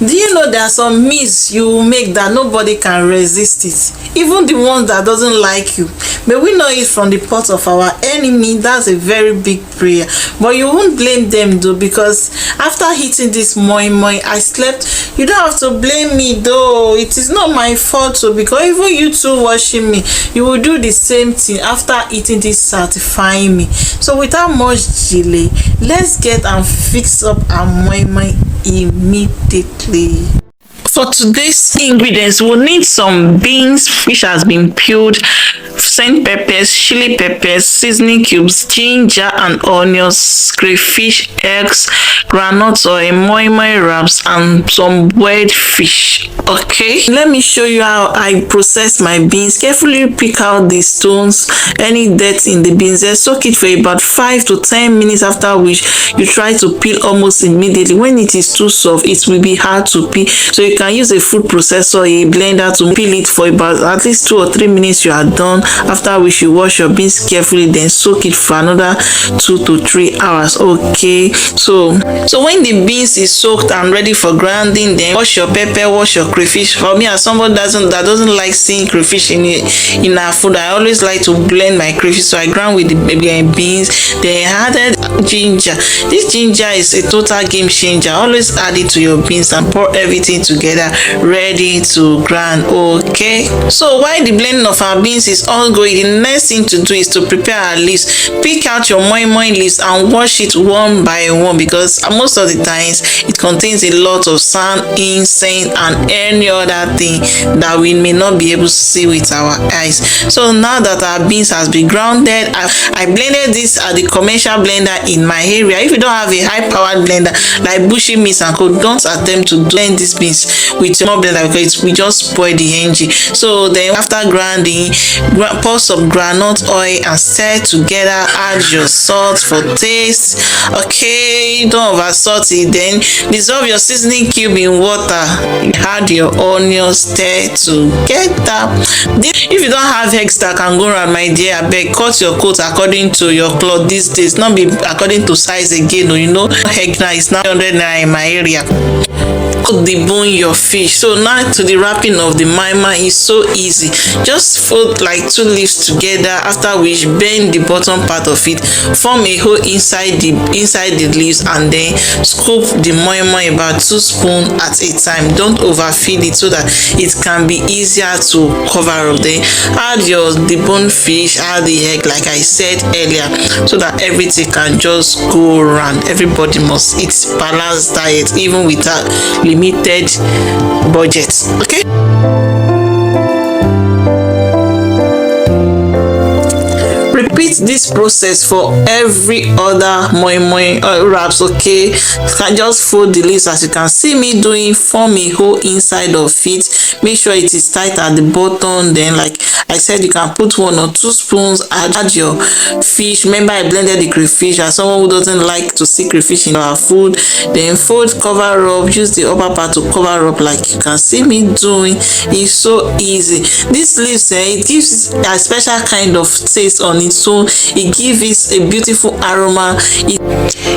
Do you know there are some meals you will make that nobody can resist it, even the ones that doesn't like you? May we not eat from the pot of our enemy. That's a very big prayer. But you won't blame them though, because after eating this moi moi, I slept. You don't have to blame me though. It is not my fault though, because even you two watching me, you will do the same thing after eating this satisfying me. So without much delay, let's get and fix up our moi moi immediately. For today's ingredients, we'll need some beans which has been peeled, scent peppers, chili peppers, seasoning cubes, ginger and onions, crayfish, eggs, groundnut oil, moi moi wraps, and some boiled fish. Okay, let me show you how I process my beans. Carefully pick out the stones, any dirt in the beans, then soak it for about 5 to 10 minutes, after which you try to peel almost immediately. When it is too soft, it will be hard to peel, so you can use a food processor, a blender to peel it for about at least 2 or 3 minutes. You are done, after which you wash your beans carefully, then soak it for another 2 to 3 hours. Okay, so when the beans is soaked and ready for grinding, then wash your pepper, wash your crayfish. For me, as someone that doesn't like seeing crayfish in our food, I always like to blend my crayfish, so I grind with the beans. Then I added ginger. This ginger is a total game changer. Always add it to your beans and pour everything together, ready to grind. Okay, so while the blending of our beans is ongoing, the next thing to do is to prepare our leaves. Pick out your moi moi leaves and wash it one by one, because most of the times it contains a lot of sand, incense, and any other thing that we may not be able to see with our eyes. So now that our beans has been grounded, I blended this at the commercial blender in my area. If you don't have a high-powered blender like Bushy Meats and Co, don't attempt to blend these beans with your blender, because we just spoil the engine. So then after grinding, pour some groundnut oil and stir together. Add your salt for taste. Okay, don't over salt it. Then dissolve your seasoning cube in water. Add your onions, stir together. If you don't have eggs that can go around, my dear, abeg cut your coat according to your cloth these days, not be according to size again. You know, egg now is now 100 naira in my area. Debone your fish. So now to the wrapping of the moi moi is so easy. Just fold like 2 leaves together, after which bend the bottom part of it, form a hole inside the leaves, and then scoop the moi moi about 2 spoons at a time. Don't overfeed it, so that it can be easier to cover up. Then add your deboned fish, add the egg like I said earlier, so that everything can just go around. Everybody must eat balanced diet, even without limited budget. Okay, repeat this process for every other moi moi wraps. Okay, you can just fold the leaves as you can see me doing, form a hole inside of it, make sure it is tight at the bottom. Then like I said, you can put 1 or 2 spoons, add your fish. Remember, I blended the crayfish, as someone who doesn't like to see crayfish in our food. Then fold, cover up, use the upper part to cover up like you can see me doing. It's so easy. This leaves, it gives a special kind of taste on its own. It gives it a beautiful aroma. It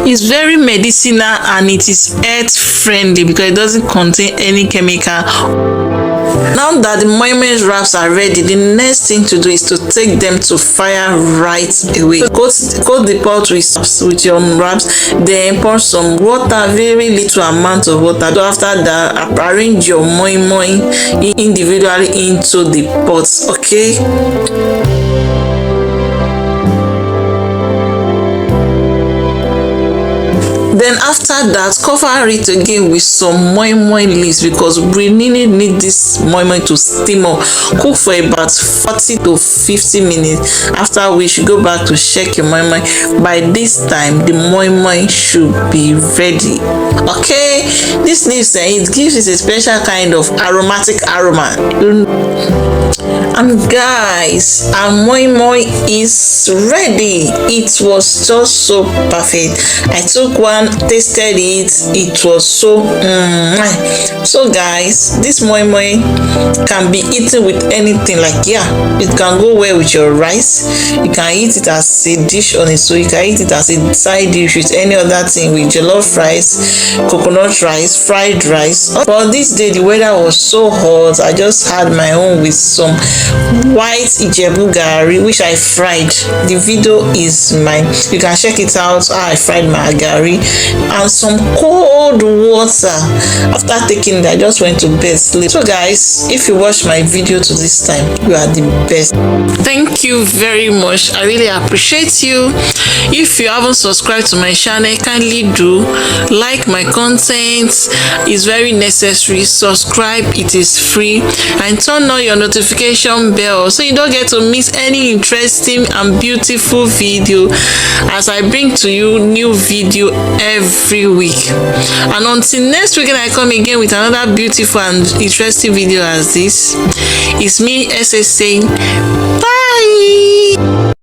is very medicinal, and it is earth friendly because it doesn't contain any chemical. Now that the moi moi wraps are ready, the next thing to do is to take them to fire right away. Coat the pot with your wraps, then pour some water, very little amount of water. So after that, arrange your moi moi individually into the pots. Okay. Then after that, cover it again with some moi moi leaves, because we really need this moi moi to steam up. Cook for about 40 to 50 minutes, after which you go back to check your moi moi. By this time, the moi moi should be ready. Okay, this leaves, it gives it a special kind of aromatic aroma. And guys, our moi moi is ready. It was just so perfect. I took one, tasted it. It was so So guys, this moi moi can be eaten with anything. Like, yeah, it can go well with your rice. You can eat it as a dish on its own. You can eat it as a side dish with any other thing, with jollof rice, coconut rice, fried rice. But this day the weather was so hot, I just had my own with some white Ijebu garri, which I fried. The video is mine. You can check it out how I fried my garri, and some cold water. After taking it, I just went to bed, sleep. So guys, if you watch my video to this time, you are the best. Thank you very much. I really appreciate you. If you haven't subscribed to my channel, kindly do. Like my content, is very necessary. Subscribe, it is free, and turn on your notification bell so you don't get to miss any interesting and beautiful video as I bring to you new video every week. And until next week I come again with another beautiful and interesting video as this, it's me SS saying bye.